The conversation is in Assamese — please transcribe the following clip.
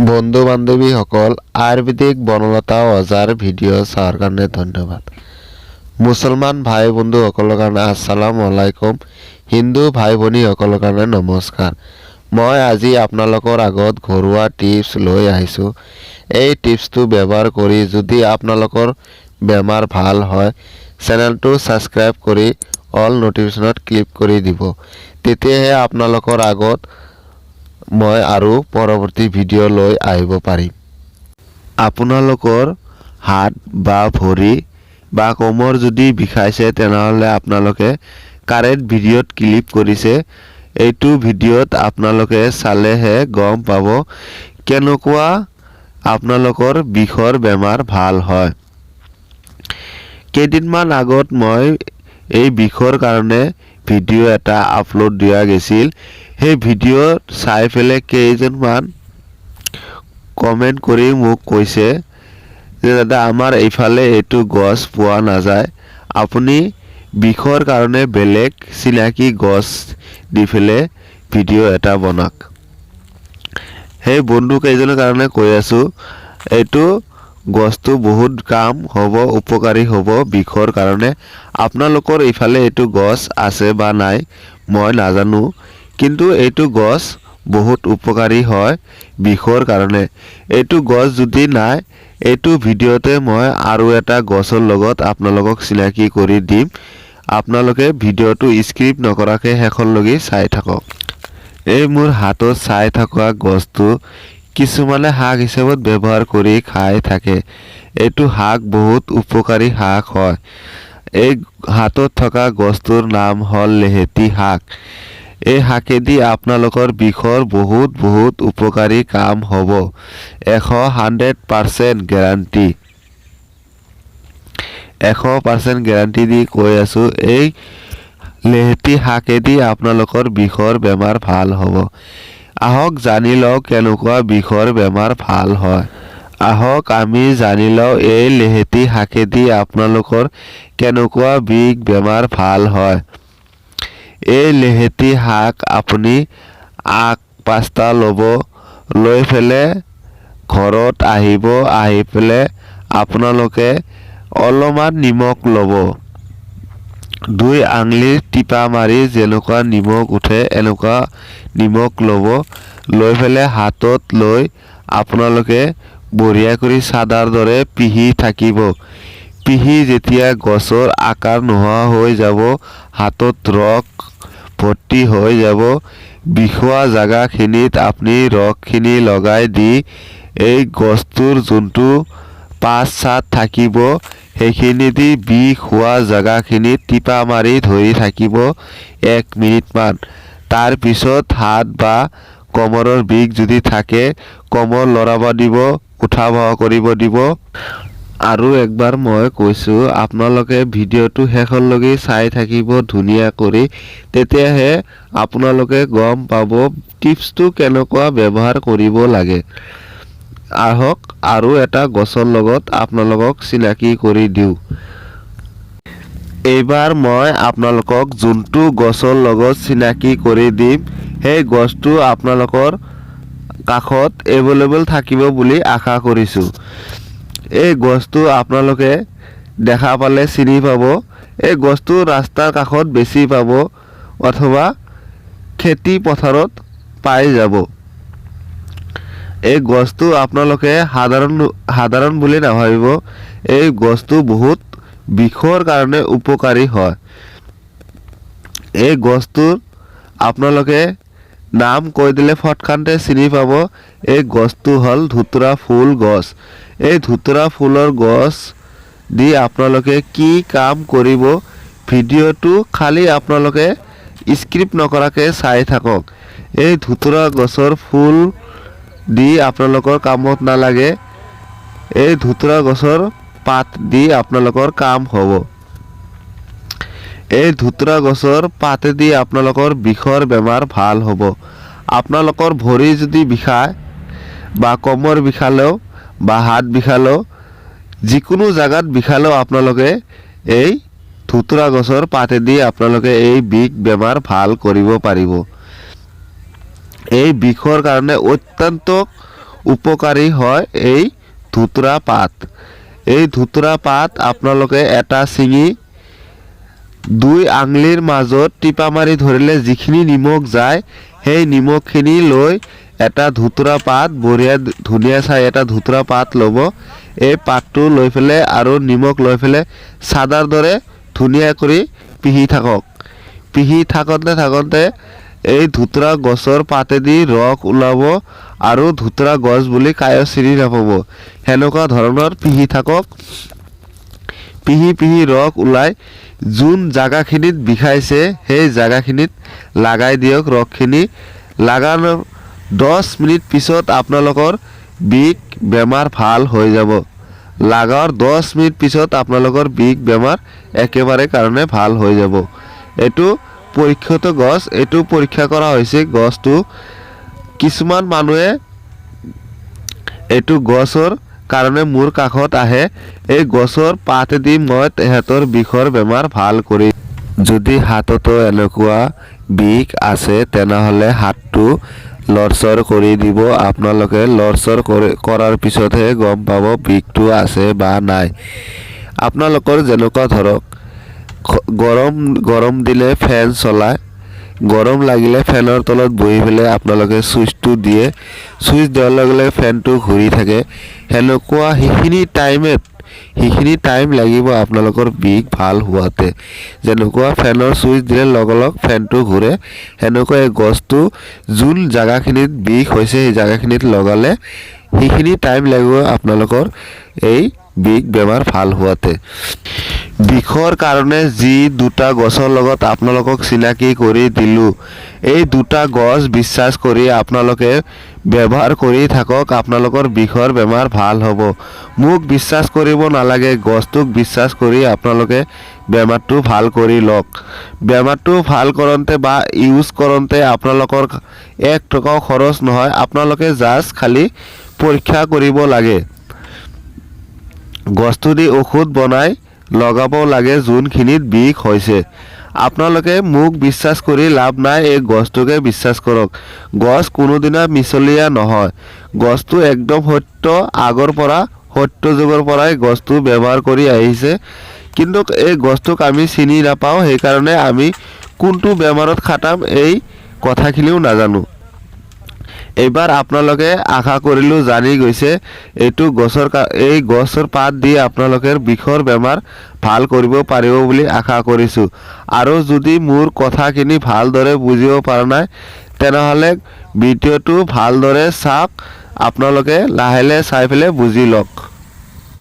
বন্ধু বান্ধৱীসকল আয়ুৰ্বেদিক বনলতা অজাৰ ভিডিঅ' চোৱাৰ কাৰণে ধন্যবাদ। মুছলমান ভাই বন্ধুসকলৰ কাৰণে আসসালামু আলাইকুম, হিন্দু ভাই ভনীসকলৰ কাৰণে নমস্কাৰ। মই আজি আপোনালোকৰ আগত ঘৰুৱা টিপছ লৈ আহিছোঁ। এই টিপছটো ব্যৱহাৰ কৰি যদি আপোনালোকৰ বেমাৰ ভাল হয়, চেনেলটো ছাবস্ক্ৰাইব কৰি অল নটিফিকেশ্যনত ক্লিক কৰি দিব। তেতিয়াহে আপোনালোকৰ আগত মই আৰু পৰৱৰ্তী ভিডিঅ' লৈ আহিব পাৰিম। আপোনালোকৰ হাত বা ভৰি বা কোমৰ যদি বিষাইছে তেনেহ'লে আপোনালোকে কাৰেণ্ট ভিডিঅ'ত ক্লিক কৰিছে। এইটো ভিডিঅ'ত আপোনালোকে চালেহে গম পাব কেনেকুৱা আপোনালোকৰ বিষৰ বেমাৰ ভাল হয়। কেইদিনমান আগত মই এই বিষৰ কাৰণে ভিডিঅ' এটা আপলোড দিয়া গৈছিল। সেই ভিডিঅ' চাই পেলাই কেইজনমান কমেণ্ট কৰি মোক কৈছে যে দাদা আমাৰ এইফালে এইটো গছ পোৱা নাযায়, আপুনি বিষৰ কাৰণে বেলেগ চিনাকি গছ দি পেলাই ভিডিঅ' এটা বনাওক। সেই বন্ধু কেইজনৰ কাৰণে কৈ আছোঁ, এইটো গছটো বহুত কাম হ'ব, উপকাৰী হ'ব বিষৰ কাৰণে। আপোনালোকৰ এইফালে এইটো গছ আছে বা নাই মই নাজানো, কিন্তু এইটো গছ বহুত উপকাৰী হয় বিষৰ কাৰণে। এইটো গছ যদি নাই, এইটো ভিডিঅ'তে মই আৰু এটা গছৰ লগত আপোনালোকক চিনাকি কৰি দিম। আপোনালোকে ভিডিঅ'টো স্কিপ নকৰাকৈ শেষলৈকে চাই থাকক। এই মোৰ হাতত চাই থকা গছটো কিছুমানে শাক হিচাপত ব্যৱহাৰ কৰি খাই থাকে। এইটো শাক বহুত উপকাৰী শাক হয়। এই হাতত থকা গছটোৰ নাম হ'ল লেহেতি শাক। এই শাকেদি আপোনালোকৰ বিষৰ বহুত উপকাৰী কাম হ'ব। 100% গেৰাণ্টি। 100% গেৰাণ্টি দি কৈ আছোঁ, এই লেহেতি শাকেদি আপোনালোকৰ বিষৰ বেমাৰ ভাল হ'ব। আহক জানি লওঁ কেনেকুৱা বিষৰ বেমাৰ ভাল হয়। আহক আমি জানি লওঁ এই লেহেতি শাকেদি আপোনালোকৰ কেনেকুৱা বিষ বেমাৰ ভাল হয়। এই লেহেতি শাক আপুনি আগ 5টা ল'ব, লৈ পেলাই ঘৰত আহিব, আহি পেলাই আপোনালোকে অলপমান নিমখ ল'ব। 2 আঙুলি টিপা মাৰি যেনেকুৱা নিমখ উঠে এনেকুৱা নিমখ ল'ব। লৈ পেলাই হাতত লৈ আপোনালোকে বঢ়িয়া কৰি চাদাৰ দৰে পিহি থাকিব। পিহি যেতিয়া গছৰ আকাৰ নোহোৱা হৈ যাব, হাতত ৰস ভৰ্তি হৈ যাব, বিষোৱা জাগাখিনিত আপুনি ৰসখিনি লগাই দি এই গছটোৰ যোনটো পাত-চাত থাকিব সেইখিনি দি বিষ হোৱা জাগাখিনিত টিপা মাৰি ধৰি থাকিব 1 মিনিটমান। তাৰপিছত হাত বা কোমৰৰ বিষ যদি থাকে কোমৰ লৰাব দিব, উঠা বহা কৰিব দিব। আৰু একবাৰ মই কৈছোঁ, আপোনালোকে ভিডিঅ'টো শেষলৈকে চাই থাকিব ধুনীয়া কৰি, তেতিয়াহে আপোনালোকে গম পাব টিপছটো কেনেকুৱা ব্যৱহাৰ কৰিব লাগে। আহক আৰু এটা গছৰ লগত আপোনালোকক চিনাকি কৰি দিওঁ। এইবাৰ মই আপোনালোকক যোনটো গছৰ লগত চিনাকি কৰি দিম, সেই গছটো আপোনালোকৰ কাষত এভেইলেবল থাকিব বুলি আশা কৰিছোঁ। এই গছটো আপোনালোকে দেখা পালে চিনি পাব। এই গছটো ৰাস্তাৰ কাষত বেছি পাব অথবা খেতি পথাৰত পাই যাব। এই গছটো আপোনালোকে সাধাৰণ বুলি নাভাবিব, এই গছটো বহুত বিষৰ কাৰণে উপকাৰী হয়। এই গছটোৰ আপোনালোকে নাম কৈ দিলে ফটকানতে চিনি পাব। এই গছটো হ'ল ধুতৰা ফুল গছ। এই ধুতৰা ফুলৰ গছ দি আপোনালোকে কি কাম কৰিব, ভিডিঅ'টো খালি আপোনালোকে স্কিপ নকৰাকৈ চাই থাকক। এই ধুতৰা গছৰ ফুল দি আপোনালোকৰ কামত নালাগে, এই ধুতৰা গছৰ পাত দি আপোনালোকৰ কাম হ'ব। এই ধুতৰা গছৰ পাতেদি আপোনালোকৰ বিষৰ বেমাৰ ভাল হ'ব। আপোনালোকৰ ভৰি যদি বিষায় বা কোমৰ বিষালেও বা হাত বিষালেও, যিকোনো জাগাত বিষালেও আপোনালোকে এই ধুতৰা গছৰ পাতেদি আপোনালোকে এই বিষ বেমাৰ ভাল কৰিব পাৰিব। এই বিষৰ কাৰণে অত্যন্ত উপকাৰী হয় এই ধুতৰা পাত। এই ধুতৰা পাত আপোনালোকে এটা ছিঙি 2 আঙুলিৰ মাজত টিপা মাৰি ধৰিলে যিখিনি নিমখ যায় সেই নিমখখিনি লৈ এটা ধুতৰা পাত বঢ়িয়া ধুনীয়া চাই এটা ধুতৰা পাত ল'ব। এই পাতটো লৈ পেলাই আৰু নিমখ লৈ পেলাই চাদাৰ দৰে ধুনীয়া কৰি পিহি থাকক। পিহি থাকোঁতে এই ধুতৰা গছৰ পাতেদি ৰস ওলাব আৰু ধুতৰা গছ বুলি কায়ো চিনি নাপাব। সেনেকুৱা ধৰণৰ পিহি থাকক। পিহি ৰস ওলাই যোন জাগাখিনিত বিষাইছে সেই জাগাখিনিত লাগাই দিয়ক ৰসখিনি। লাগানোৰ 10 মিনিট পিছত আপোনালোকৰ বিষ বেমাৰ ভাল হৈ যাব। লাগাৰ 10 মিনিট পিছত আপোনালোকৰ বিষ বেমাৰ একেবাৰে কাৰণে ভাল হৈ যাব। এইটো পৰীক্ষিত গছ, এইটো পৰীক্ষা কৰা হৈছে গছটো। কিছুমান মানুহে এইটো গছৰ কাৰণে মোৰ কাষত আহে। এই গছৰ পাতেদি মই তেহেঁতৰ বিষৰ বেমাৰ ভাল কৰি। যদি হাততো এনেকুৱা বিষ আছে তেনেহ'লে হাতটো লৰচৰ কৰি দিব। আপোনালোকে লৰচৰ কৰাৰ পিছতহে গম পাব বিষটো আছে বা নাই। আপোনালোকৰ যেনেকুৱা ধৰক গৰম দিলে ফেন চলায়, গৰম লাগিলে ফেনৰ তলত বহি পেলাই আপোনালোকে চুইচটো দিয়ে, চুইচ দিয়াৰ লগে লগে ফেনটো ঘূৰি থাকে। সেনেকুৱা সেইখিনি টাইম লাগিব আপোনালোকৰ বিষ ভাল হোৱাতে। যেনেকুৱা ফেনৰ চুইচ দিলে লগে লগে ফেনটো ঘূৰে, সেনেকুৱা এই গছটো যোন জাগাখিনিত বিষ হৈছে সেই জাগাখিনিত লগালে সেইখিনি টাইম লাগিব আপোনালোকৰ এই বিষ বেমাৰ ভাল হোৱাতে। বিষৰ কাৰণে যি 2টা গছৰ লগত আপোনালোকক চিনাকি কৰি দিলোঁ, এই 2টা গছ বিশ্বাস কৰি আপোনালোকে ব্যৱহাৰ কৰি থাকক। আপোনালোকৰ বিষৰ বেমাৰ ভাল হ'ব। মোক বিশ্বাস কৰিব নালাগে, গছটোক বিশ্বাস কৰি আপোনালোকে বেমাৰটো ভাল কৰি লওক। বেমাৰটো ভাল কৰোঁতে বা ইউজ কৰোঁতে আপোনালোকৰ 1 টকাও খৰচ নহয়। আপোনালোকে জাষ্ট খালি পৰীক্ষা কৰিব লাগে। গছটো দি ঔষধ বনাই লগাব লাগে যোনখিনিত বিষ হৈছে। আপোনালোকে মোক বিশ্বাস কৰি লাভ নাই, এই গছটোকে বিশ্বাস কৰক। গছ কোনোদিনা মিছলীয়া নহয়। গছটো একদম সত্য, আগৰ পৰা সত্য যুগৰ পৰাই গছটো ব্যৱহাৰ কৰি আহিছে। কিন্তু এই গছটোক আমি চিনি নাপাওঁ, সেইকাৰণে আমি কোনটো বেমাৰত খাটাম এই কথাখিনিও নাজানো। এইবাৰ আপোনালোকে আশা কৰিলোঁ জানি গৈছে। এই গছৰ পাত দি আপোনালোকে বিষৰ বেমাৰ ভাল কৰিব পাৰিব বুলি আশা কৰিছোঁ। আৰু যদি মোৰ কথাখিনি ভালদৰে বুজিব পৰা নাই তেনেহ'লে ভিডিঅ'টো ভালদৰে চাওক। আপোনালোকে লাহে লাহে চাই পেলাই বুজি লওক।